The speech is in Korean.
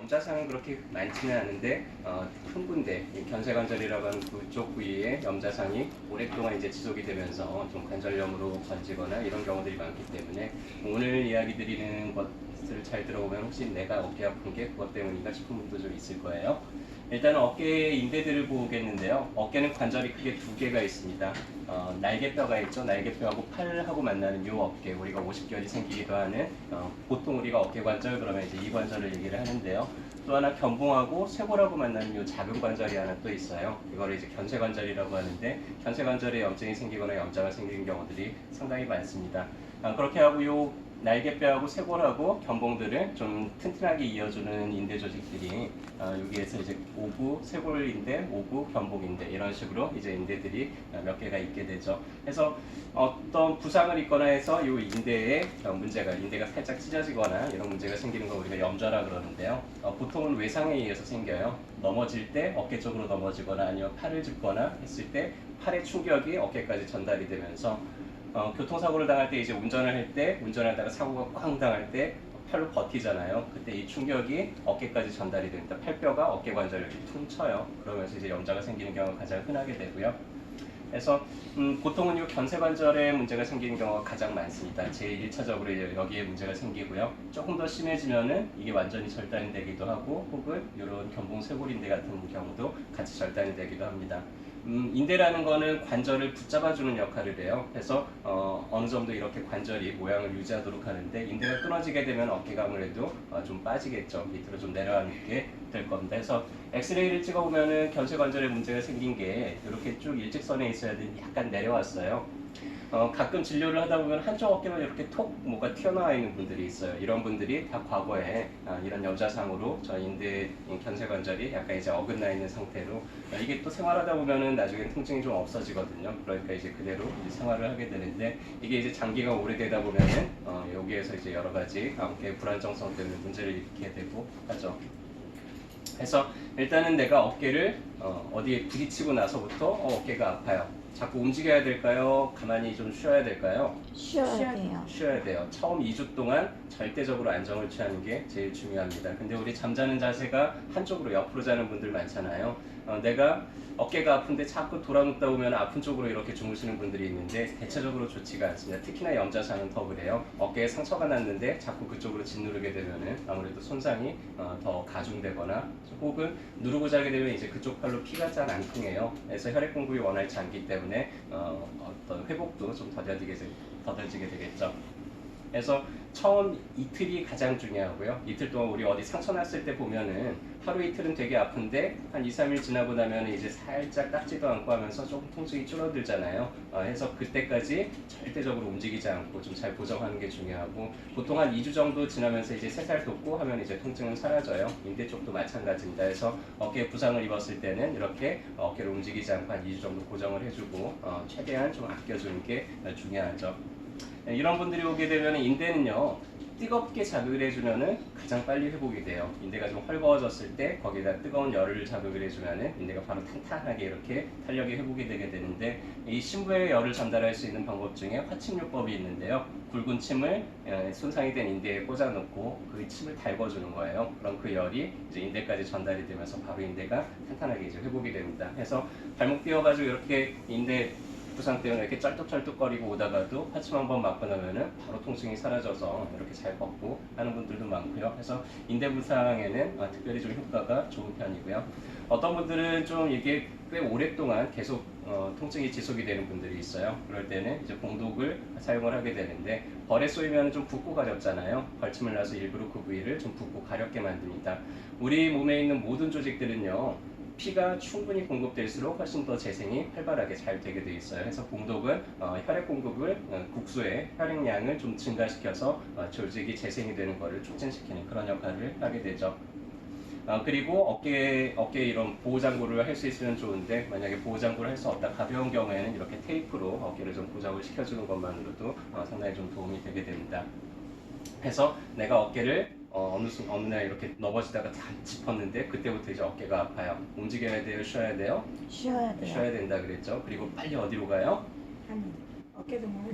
염자상은 그렇게 많지는 않은데 큰 군데, 이 견쇄관절이라고 하는 그쪽 부위에 염자상이 오랫동안 이제 지속이 되면서 좀 관절염으로 번지거나 이런 경우들이 많기 때문에 오늘 이야기 드리는 것을 잘 들어보면 혹시 내가 어깨 아픈 게 그것 때문인가 싶은 분도 좀 있을 거예요. 일단은 어깨의 인대들을 보겠는데요. 어깨는 관절이 크게 두 개가 있습니다. 날개뼈가 있죠. 날개뼈하고 팔하고 만나는 이 어깨, 우리가 오십견이 생기기도 하는 보통 우리가 어깨 관절 그러면 이제 이 관절을 얘기를 하는데요. 또 하나 견봉하고 쇄골하고 만나는 이 작은 관절이 하나 또 있어요. 이거를 이제 견쇄관절이라고 하는데 견쇄관절에 염증이 생기거나 염자가 생기는 경우들이 상당히 많습니다. 그렇게 하고 요 날개뼈하고 쇄골하고 견봉들을 좀 튼튼하게 이어주는 인대 조직들이 여기에서 이제 오구 쇄골인대, 오구 견봉인대 이런 식으로 이제 인대들이 몇 개가 있게 되죠. 그래서 어떤 부상을 입거나 해서 이 인대에 문제가, 인대가 살짝 찢어지거나 이런 문제가 생기는 걸 우리가 염좌라 그러는데요. 보통은 외상에 의해서 생겨요. 넘어질 때 어깨 쪽으로 넘어지거나 아니면 팔을 짚거나 했을 때 팔의 충격이 어깨까지 전달이 되면서 교통사고를 당할 때 이제 운전을 할 때 운전하다가 사고가 꽝 당할 때 팔로 버티잖아요. 그때 이 충격이 어깨까지 전달이 됩니다. 팔뼈가 어깨 관절을 이렇게 퉁쳐요. 그러면서 이제 염자가 생기는 경우가 가장 흔하게 되고요. 그래서 보통은 이 견쇄관절에 문제가 생기는 경우가 가장 많습니다. 제일 1차적으로 여기에 문제가 생기고요. 조금 더 심해지면은 이게 완전히 절단이 되기도 하고 혹은 이런 견봉쇄골인대 같은 경우도 같이 절단이 되기도 합니다. 인대라는 거는 관절을 붙잡아주는 역할을 해요. 그래서 어느 정도 이렇게 관절이 모양을 유지하도록 하는데 인대가 끊어지게 되면 어깨가 아무래도 좀 빠지겠죠. 밑으로 좀 내려앉게 될 겁니다. 그래서 엑스레이를 찍어보면은 견쇄관절에 문제가 생긴 게 이렇게 쭉 일직선에 있어야 되는데 약간 내려왔어요. 가끔 진료를 하다 보면 한쪽 어깨만 이렇게 톡 뭐가 튀어나와 있는 분들이 있어요. 이런 분들이 다 과거에 이런 염자상으로 저 인대 견쇄관절이 약간 이제 어긋나 있는 상태로 이게 또 생활하다 보면은 나중에 통증이 좀 없어지거든요. 그러니까 이제 그대로 이제 생활을 하게 되는데 이게 이제 장기가 오래되다 보면은 여기에서 이제 여러 가지 어깨 불안정성 때문에 문제를 일으키게 되고 하죠. 그래서 일단은 내가 어깨를 어디에 부딪히고 나서부터 어깨가 아파요. 자꾸 움직여야 될까요? 가만히 좀 쉬어야 될까요? 쉬어야 돼요. 쉬어야 돼요. 처음 2주 동안 절대적으로 안정을 취하는 게 제일 중요합니다. 근데 우리 잠자는 자세가 한쪽으로 옆으로 자는 분들 많잖아요. 내가 어깨가 아픈데 자꾸 돌아눕다 보면 아픈 쪽으로 이렇게 주무시는 분들이 있는데 대체적으로 좋지가 않습니다. 특히나 염자상은 더 그래요. 어깨에 상처가 났는데 자꾸 그쪽으로 짓누르게 되면은 아무래도 손상이 더 가중되거나 혹은 누르고 자게 되면 이제 그쪽 팔로 피가 잘 안 통해요. 그래서 혈액 공급이 원활치 않기 때문에 어떤 회복도 좀 더뎌지게 되겠죠. 그래서 처음 이틀이 가장 중요하고요. 이틀 동안 우리 어디 상처 났을 때 보면은 하루 이틀은 되게 아픈데 한 2, 3일 지나고 나면 이제 살짝 닦지도 않고 하면서 조금 통증이 줄어들잖아요. 그래서 그때까지 절대적으로 움직이지 않고 좀 잘 보정하는 게 중요하고 보통 한 2주 정도 지나면서 이제 3살 돋고 하면 이제 통증은 사라져요. 인대 쪽도 마찬가지입니다. 그래서 어깨에 부상을 입었을 때는 이렇게 어깨를 움직이지 않고 한 2주 정도 고정을 해주고 최대한 좀 아껴주는 게 중요하죠. 이런 분들이 오게 되면 인대는요 뜨겁게 자극을 해주면은 가장 빨리 회복이 돼요. 인대가 좀 헐거워졌을 때 거기다 뜨거운 열을 자극을 해주면은 인대가 바로 탄탄하게 이렇게 탄력이 회복이 되게 되는데 이 심부의 열을 전달할 수 있는 방법 중에 화침요법이 있는데요. 굵은 침을 손상이 된 인대에 꽂아놓고 그 침을 달궈주는 거예요. 그럼 그 열이 이제 인대까지 전달이 되면서 바로 인대가 탄탄하게 이제 회복이 됩니다. 그래서 발목 띄워가지고 이렇게 인대 부상 때문에 이렇게 쩔뚝쩔뚝거리고 오다가도 파침 한번 맞고 나면은 바로 통증이 사라져서 이렇게 잘 걷고 하는 분들도 많고요. 그래서 인대 부상에는 특별히 좀 효과가 좋은 편이고요. 어떤 분들은 좀 이게 꽤 오랫동안 계속 통증이 지속이 되는 분들이 있어요. 그럴 때는 이제 봉독을 사용을 하게 되는데 벌에 쏘이면 좀 붓고 가렵잖아요. 벌침을 놔서 일부러 그 부위를 좀 붓고 가렵게 만듭니다. 우리 몸에 있는 모든 조직들은요. 피가 충분히 공급될수록 훨씬 더 재생이 활발하게 잘 되게 돼 있어요. 그래서 봉독은 혈액 공급을 국소의 혈액량을 좀 증가시켜서 조직이 재생이 되는 것을 촉진시키는 그런 역할을 하게 되죠. 그리고 어깨에 이런 보호장구를 할 수 있으면 좋은데 만약에 보호장구를 할 수 없다 가벼운 경우에는 이렇게 테이프로 어깨를 좀 고정을 시켜주는 것만으로도 상당히 좀 도움이 되게 됩니다. 해서 내가 어깨를 어느 날 이렇게 넘어지다가 다 짚었는데 그때부터 이제 어깨가 아파요. 움직여야 돼요? 쉬어야 돼요? 쉬어야 돼요. 쉬어야 된다 그랬죠. 그리고 빨리 어디로 가요? 어깨도 뭐